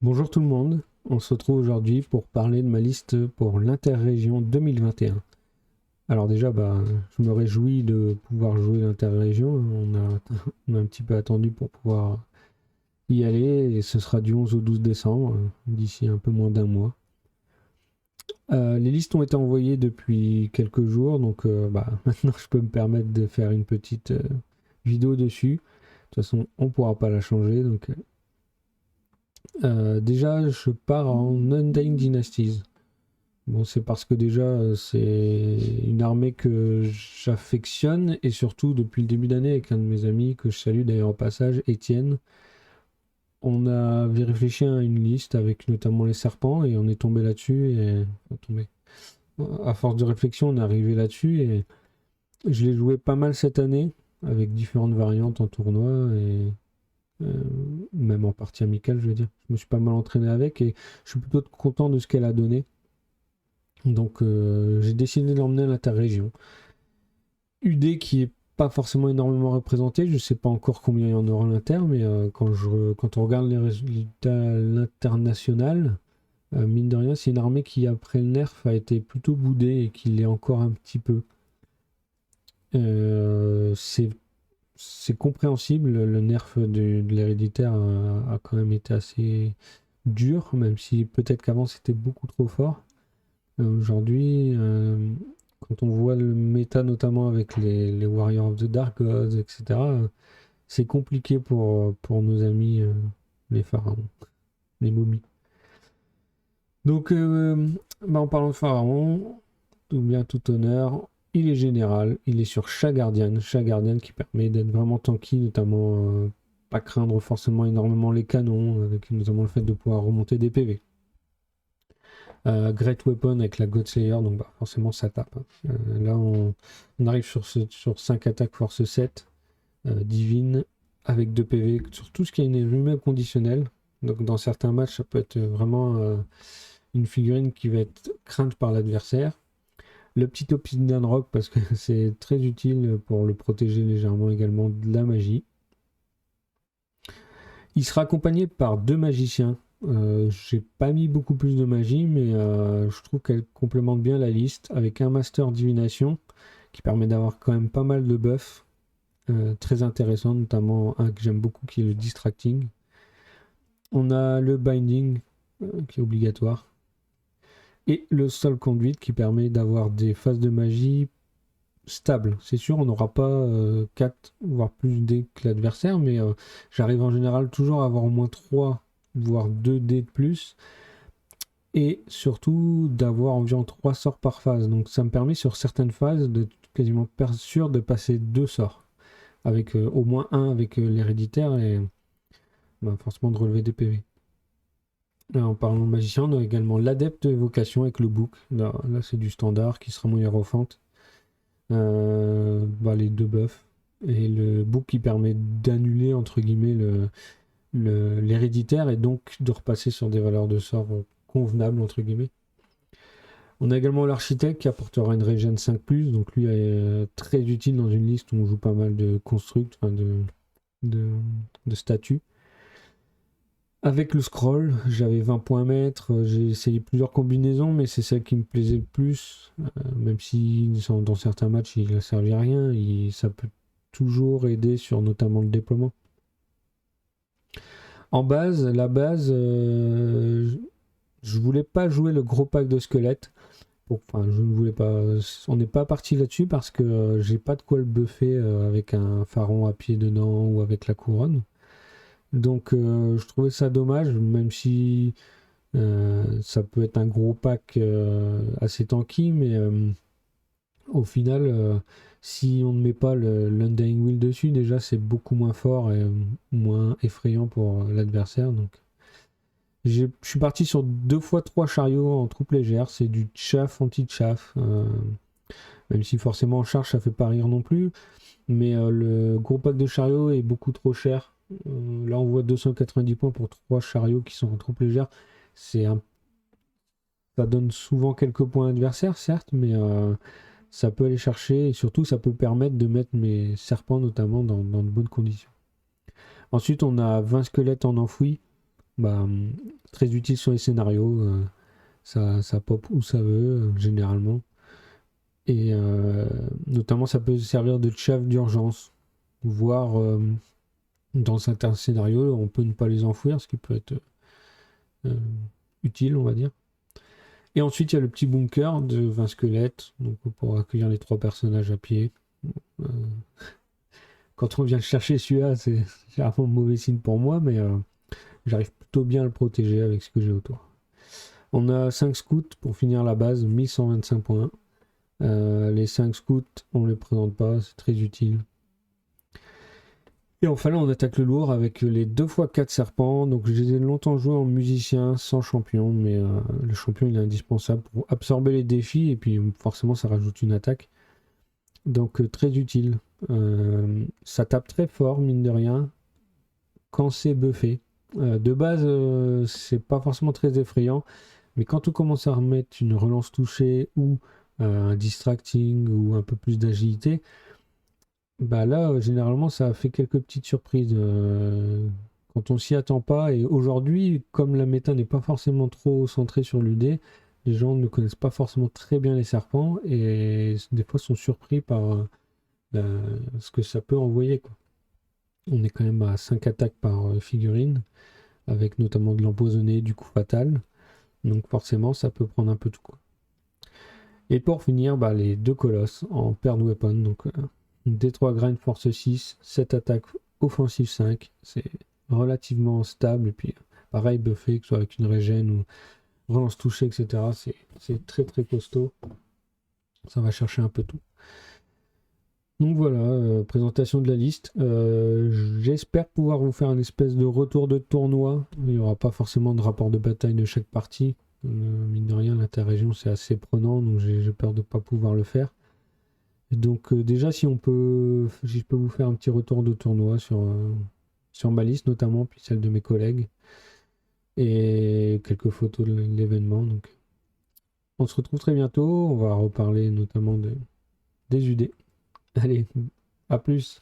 Bonjour tout le monde, on se retrouve aujourd'hui pour parler de ma liste pour l'Interrégion 2021. Alors déjà, je me réjouis de pouvoir jouer l'Interrégion, on a un petit peu attendu pour pouvoir y aller et ce sera du 11 au 12 décembre, d'ici un peu moins d'un mois. Les listes ont été envoyées depuis quelques jours, donc maintenant je peux me permettre de faire une petite vidéo dessus. De toute façon, on ne pourra pas la changer, donc déjà, je pars en Undying Dynasties. Bon, c'est parce que déjà, c'est une armée que j'affectionne, et surtout depuis le début d'année avec un de mes amis, que je salue d'ailleurs au passage, Étienne. On avait réfléchi à une liste avec notamment les serpents, et on est tombé là-dessus, et à force de réflexion, on est arrivé là-dessus, et je l'ai joué pas mal cette année, avec différentes variantes en tournoi, et euh, même en partie amicale, je veux dire. Je me suis pas mal entraîné avec, et je suis plutôt content de ce qu'elle a donné. Donc j'ai décidé d'emmener à l'interrégion. UD qui est pas forcément énormément représenté, je sais pas encore combien il y en aura à l'inter, mais quand on regarde les résultats à l'international, mine de rien, c'est une armée qui après le nerf a été plutôt boudée et qui l'est encore un petit peu. C'est compréhensible, le nerf de l'héréditaire a quand même été assez dur, même si peut-être qu'avant c'était beaucoup trop fort. Aujourd'hui, quand on voit le méta, notamment avec les Warriors of the Dark Gods, etc., c'est compliqué pour nos amis, les pharaons, les momies. Donc, en parlant de pharaon, tout bien tout honneur, il est général, il est sur Chagardian qui permet d'être vraiment tanky, notamment pas craindre forcément énormément les canons, avec notamment le fait de pouvoir remonter des PV. Great Weapon avec la Godslayer, donc forcément ça tape. Là on arrive sur 5 attaques force 7, divine, avec 2 PV, sur tout ce qui est une rumeur conditionnelle. Donc dans certains matchs ça peut être vraiment une figurine qui va être crainte par l'adversaire. Le petit Obsidian Rock parce que c'est très utile pour le protéger légèrement également de la magie. Il sera accompagné par 2 magiciens. J'ai pas mis beaucoup plus de magie, mais je trouve qu'elle complémente bien la liste avec un Master Divination qui permet d'avoir quand même pas mal de buffs très intéressants, notamment un que j'aime beaucoup qui est le Distracting. On a le Binding qui est obligatoire et le Soul Conduit qui permet d'avoir des phases de magie stables. C'est sûr, on n'aura pas 4 voire plus dés que l'adversaire, mais j'arrive en général toujours à avoir au moins 3 voire 2 dés de plus, et surtout d'avoir environ 3 sorts par phase. Donc ça me permet sur certaines phases de quasiment sûr de passer 2 sorts, avec au moins un avec l'héréditaire, et forcément de relever des PV. Là, en parlant de magicien, on a également l'adepte évocation avec le book. Là c'est du standard qui sera mon hiérophante. Les 2 buffs. Et le book qui permet d'annuler entre guillemets l'héréditaire et donc de repasser sur des valeurs de sort convenables entre guillemets. On a également l'architecte qui apportera une régène 5+, donc lui est très utile dans une liste où on joue pas mal de constructs, de statues. Avec le scroll, j'avais 20 points à mettre, j'ai essayé plusieurs combinaisons, mais c'est celle qui me plaisait le plus, même si dans certains matchs il ne servait à rien, ça peut toujours aider sur notamment le déploiement. En base, je voulais pas jouer le gros pack de squelettes. Je ne voulais pas. On n'est pas parti là-dessus parce que j'ai pas de quoi le buffer avec un pharaon à pied dedans ou avec la couronne. Donc je trouvais ça dommage, même si ça peut être un gros pack assez tanky, mais au final, si on ne met pas l'Undying Wheel dessus, déjà c'est beaucoup moins fort et moins effrayant pour l'adversaire. Donc je suis parti sur 2 x 3 chariots en troupe légère, c'est du chaff anti-chaff, même si forcément en charge ça fait pas rire non plus, mais le gros pack de chariots est beaucoup trop cher. Là on voit 290 points pour 3 chariots qui sont en troupe légère, ça donne souvent quelques points adversaires certes, mais ça peut aller chercher, et surtout ça peut permettre de mettre mes serpents notamment dans de bonnes conditions. Ensuite on a 20 squelettes en enfoui. très utile sur les scénarios. Ça pop où ça veut, généralement. Et notamment, ça peut servir de chave d'urgence. Voire, dans certains scénarios, on peut ne pas les enfouir, ce qui peut être utile, on va dire. Et ensuite, il y a le petit bunker de 20 squelettes, donc pour accueillir les 3 personnages à pied. Euh, Quand on vient chercher celui-là, c'est généralement mauvais signe pour moi, mais j'arrive plutôt bien à le protéger avec ce que j'ai autour. On a 5 scouts pour finir la base, 1125 points. Les 5 scouts, on ne les présente pas, c'est très utile. Et enfin là, on attaque le lourd avec les 2x4 serpents. Donc je les ai longtemps joués en musicien sans champion, mais le champion il est indispensable pour absorber les défis et puis forcément ça rajoute une attaque. Donc très utile. Ça tape très fort, mine de rien, quand c'est buffé. De base, c'est pas forcément très effrayant, mais quand on commence à remettre une relance touchée ou un distracting ou un peu plus d'agilité, bah là, généralement, ça fait quelques petites surprises quand on s'y attend pas. Et aujourd'hui, comme la méta n'est pas forcément trop centrée sur l'UD, les gens ne connaissent pas forcément très bien les serpents et des fois sont surpris par ce que ça peut envoyer, quoi. On est quand même à 5 attaques par figurine, avec notamment de l'empoisonné, du coup fatal. Donc forcément, ça peut prendre un peu tout, quoi. Et pour finir, les 2 colosses en pair de weapon. Donc D3 grind force 6, 7 attaques offensive 5. C'est relativement stable. Et puis pareil, buffé, que ce soit avec une régène ou relance touchée, etc. C'est très très costaud. Ça va chercher un peu tout. Donc voilà, présentation de la liste. J'espère pouvoir vous faire une espèce de retour de tournoi. Il n'y aura pas forcément de rapport de bataille de chaque partie. Mine de rien, l'interrégion c'est assez prenant, donc j'ai peur de ne pas pouvoir le faire. Donc déjà, si je peux vous faire un petit retour de tournoi sur ma liste notamment, puis celle de mes collègues, et quelques photos de l'événement. Donc on se retrouve très bientôt. On va reparler notamment des UD. Allez, à plus.